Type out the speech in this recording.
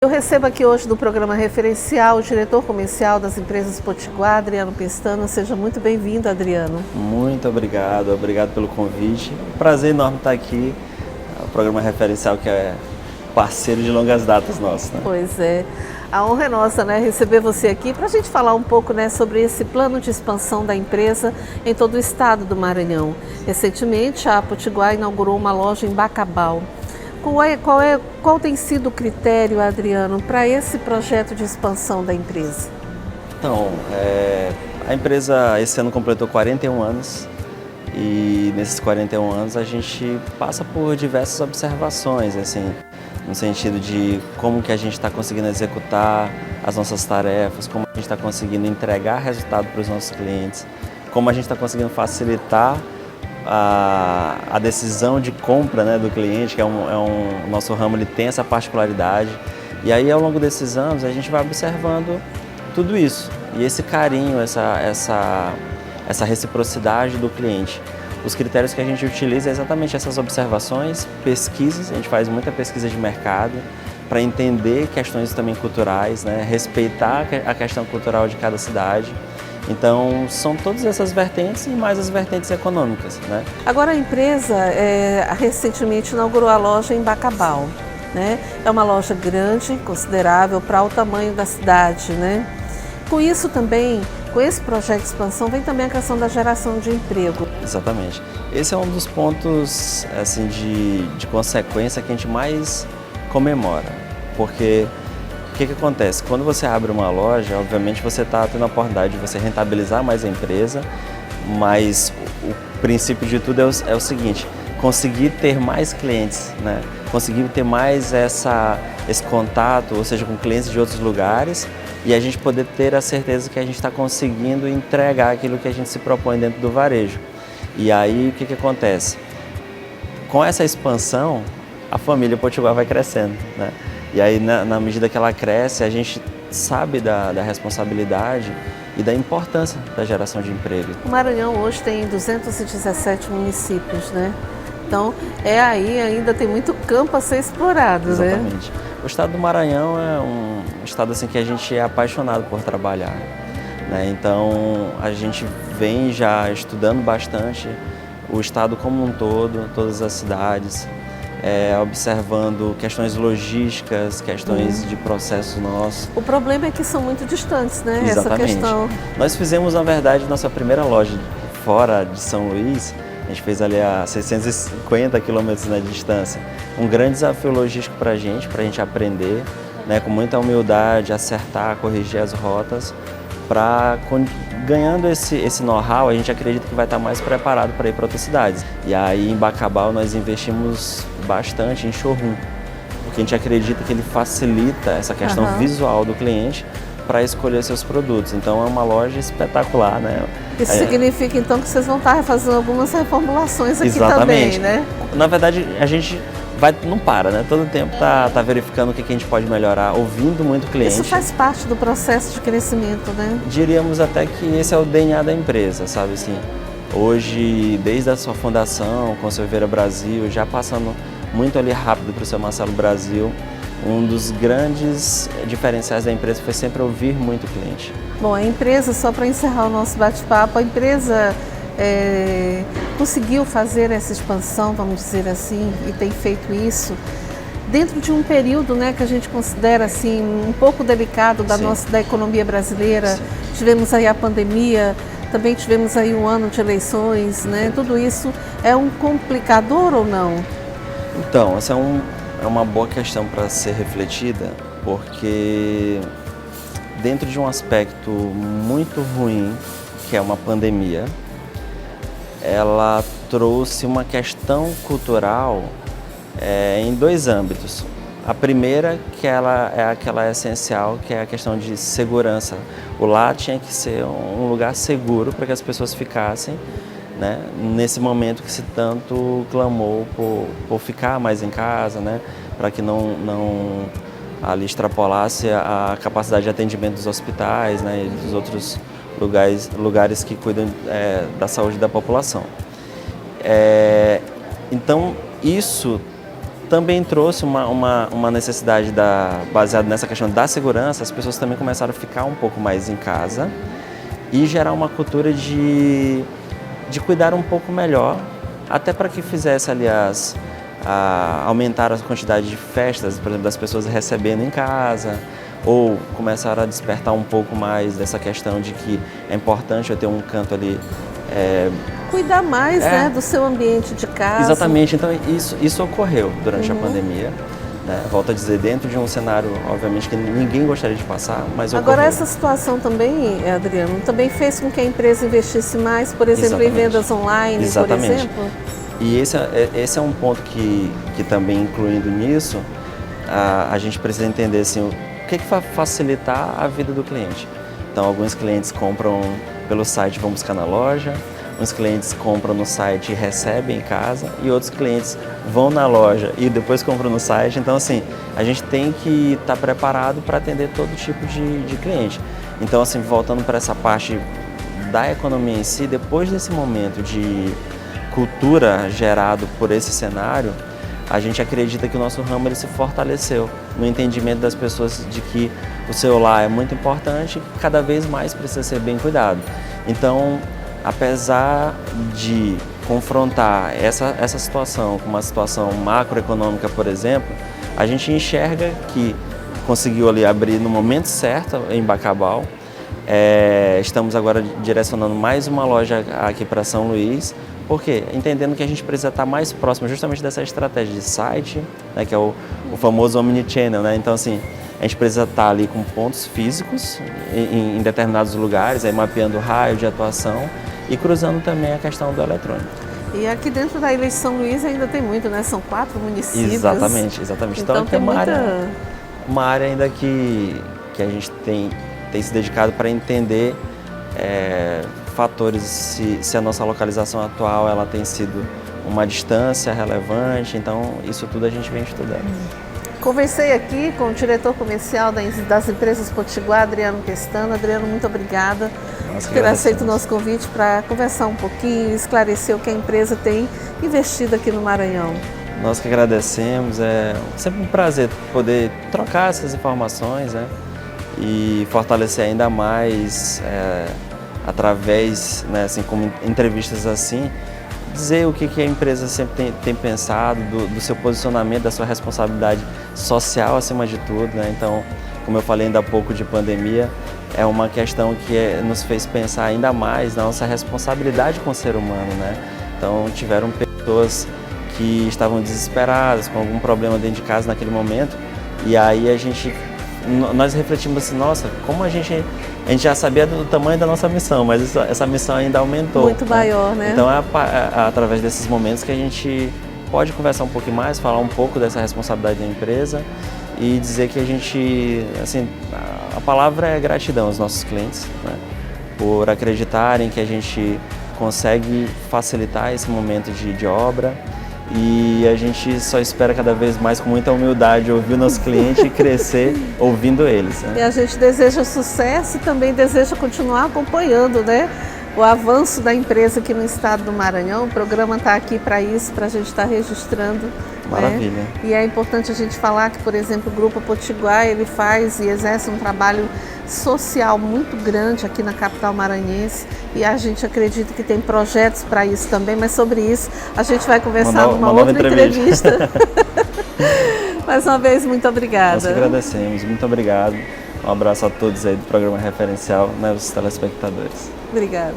Eu recebo aqui hoje do programa Referencial o diretor comercial das empresas Potiguar, Adriano Pestana. Seja muito bem-vindo, Adriano. Muito obrigado pelo convite. Prazer enorme estar aqui. O programa Referencial, que é parceiro de longas datas nosso, né? Pois é, a honra é nossa, né, receber você aqui para a gente falar um pouco, né, sobre esse plano de expansão da empresa em todo o estado do Maranhão. Recentemente, a Potiguar inaugurou uma loja em Bacabal. Qual tem sido o critério, Adriano, para esse projeto de expansão da empresa? Então, a empresa esse ano completou 41 anos e nesses 41 anos a gente passa por diversas observações, assim, no sentido de como que a gente está conseguindo executar as nossas tarefas, como a gente está conseguindo entregar resultado para os nossos clientes, como a gente está conseguindo facilitar a decisão de compra, né, do cliente, que o nosso ramo ele tem essa particularidade. E aí, ao longo desses anos, a gente vai observando tudo isso. E esse carinho, essa reciprocidade do cliente. Os critérios que a gente utiliza é exatamente essas observações, pesquisas, a gente faz muita pesquisa de mercado para entender questões também culturais, né, respeitar a questão cultural de cada cidade. Então, são todas essas vertentes e mais as vertentes econômicas, né? Agora, a empresa recentemente inaugurou a loja em Bacabal, né? É uma loja grande, considerável para o tamanho da cidade, né? Com isso também, com esse projeto de expansão, vem também a questão da geração de emprego. Exatamente. Esse é um dos pontos assim, de consequência que a gente mais comemora, porque o que acontece? Quando você abre uma loja, obviamente você está tendo a oportunidade de você rentabilizar mais a empresa, mas o princípio de tudo é o seguinte, conseguir ter mais clientes, né? Conseguir ter mais esse contato, ou seja, com clientes de outros lugares, e a gente poder ter a certeza que a gente está conseguindo entregar aquilo que a gente se propõe dentro do varejo. E aí, o que acontece? Com essa expansão, a família Potiguar vai crescendo, né? E aí, na medida que ela cresce, a gente sabe da responsabilidade e da importância da geração de emprego. O Maranhão hoje tem 217 municípios, né? Então, aí ainda tem muito campo a ser explorado, né? Exatamente. O estado do Maranhão é um estado assim, que a gente é apaixonado por trabalhar, né? Então, a gente vem já estudando bastante o estado como um todo, todas as cidades, observando questões logísticas, questões de processos nossos. O problema é que são muito distantes, né? Exatamente. Essa questão. Nós fizemos, na verdade, nossa primeira loja fora de São Luís. A gente fez ali a 650 quilômetros de distância. Um grande desafio logístico para a gente aprender, né, com muita humildade, acertar, corrigir as rotas, para ganhando esse know-how, a gente acredita que vai estar mais preparado para ir para outras cidades. E aí em Bacabal nós investimos bastante em showroom, porque a gente acredita que ele facilita essa questão visual do cliente para escolher seus produtos. Então é uma loja espetacular, né? Isso significa então que vocês vão estar fazendo algumas reformulações aqui Exatamente. também, né? Na verdade, a gente não para, né? Todo tempo tá verificando o que a gente pode melhorar, ouvindo muito o cliente. Isso faz parte do processo de crescimento, né? Diríamos até que esse é o DNA da empresa, sabe assim? Hoje, desde a sua fundação, com o seu Vera Brasil, já passando muito ali rápido para o seu Marcelo Brasil, um dos grandes diferenciais da empresa foi sempre ouvir muito o cliente. Bom, a empresa, só para encerrar o nosso bate-papo, a empresa conseguiu fazer essa expansão, vamos dizer assim, e tem feito isso dentro de um período, né, que a gente considera assim, um pouco delicado da economia brasileira. Sim. Tivemos aí a pandemia, também tivemos aí um ano de eleições, né? Tudo isso é um complicador ou não? Então, essa é uma boa questão para ser refletida, porque dentro de um aspecto muito ruim, que é uma pandemia, ela trouxe uma questão cultural em dois âmbitos. A primeira, que ela é aquela essencial, que é a questão de segurança. O lar tinha que ser um lugar seguro para que as pessoas ficassem, né, nesse momento que se tanto clamou por ficar mais em casa, né, para que não ali extrapolasse a capacidade de atendimento dos hospitais, né, e dos outros lugares que cuidam da saúde da população. Então, isso também trouxe uma necessidade baseada nessa questão da segurança. As pessoas também começaram a ficar um pouco mais em casa e gerar uma cultura de cuidar um pouco melhor, até para que fizesse, aliás, aumentar a quantidade de festas, por exemplo, das pessoas recebendo em casa, ou começaram a despertar um pouco mais dessa questão de que é importante eu ter um canto ali. Cuidar mais, né, do seu ambiente de casa. Exatamente, então isso ocorreu durante a pandemia. Né? Volto a dizer, dentro de um cenário, obviamente, que ninguém gostaria de passar, mas ocorreu. Agora, essa situação também, Adriano, também fez com que a empresa investisse mais, por exemplo, em vendas online, por exemplo? E esse é um ponto que também, incluindo nisso, a gente precisa entender assim, o que vai facilitar a vida do cliente. Então, alguns clientes compram pelo site, vão buscar na loja, uns clientes compram no site e recebem em casa, e outros clientes vão na loja e depois compram no site. Então, assim, a gente tem que estar preparado para atender todo tipo de cliente. Então, assim, voltando para essa parte da economia em si, depois desse momento de cultura gerado por esse cenário, a gente acredita que o nosso ramo ele se fortaleceu no entendimento das pessoas de que o celular é muito importante e cada vez mais precisa ser bem cuidado. Então, apesar de confrontar essa situação com uma situação macroeconômica, por exemplo, a gente enxerga que conseguiu ali abrir no momento certo em Bacabal. Estamos agora direcionando mais uma loja aqui para São Luís. Por quê? Entendendo que a gente precisa estar mais próximo justamente dessa estratégia de site, né, que é o famoso omnichannel, né? Então, assim, a gente precisa estar ali com pontos físicos em determinados lugares, aí mapeando o raio de atuação e cruzando também a questão do eletrônico. E aqui dentro da Ilha de São Luís ainda tem muito, né? São 4 municípios. Exatamente. Então tem uma área ainda que a gente tem se dedicado para entender fatores, se a nossa localização atual ela tem sido uma distância relevante, então isso tudo a gente vem estudando. Conversei aqui com o diretor comercial das empresas Potiguar, Adriano Pestana. Adriano, muito obrigada por ter aceito o nosso convite para conversar um pouquinho, esclarecer o que a empresa tem investido aqui no Maranhão. Nós que agradecemos, é sempre um prazer poder trocar essas informações, né, e fortalecer ainda mais através, né, assim, como entrevistas assim, dizer o que a empresa sempre tem pensado, do seu posicionamento, da sua responsabilidade social acima de tudo, né? Então, como eu falei ainda há pouco de pandemia, é uma questão que nos fez pensar ainda mais na nossa responsabilidade com o ser humano, né? Então, tiveram pessoas que estavam desesperadas, com algum problema dentro de casa naquele momento, e aí nós refletimos assim, nossa, como a gente já sabia do tamanho da nossa missão, mas essa missão ainda aumentou. Muito maior, né? Então é através desses momentos que a gente pode conversar um pouco mais, falar um pouco dessa responsabilidade da empresa e dizer que a gente, assim, a palavra é gratidão aos nossos clientes, né, por acreditarem que a gente consegue facilitar esse momento de obra. E a gente só espera cada vez mais, com muita humildade, ouvir o nosso cliente e crescer ouvindo eles, né? E a gente deseja sucesso e também deseja continuar acompanhando, né, o avanço da empresa aqui no estado do Maranhão. O programa está aqui para isso, para a gente estar registrando. Maravilha. Né? E é importante a gente falar que, por exemplo, o Grupo Potiguar, ele faz e exerce um trabalho social muito grande aqui na capital maranhense, e a gente acredita que tem projetos para isso também, mas sobre isso a gente vai conversar numa outra entrevista. Mais uma vez, muito obrigada. Nós que agradecemos, muito obrigado. Um abraço a todos aí do programa Referencial, né, os telespectadores. Obrigada.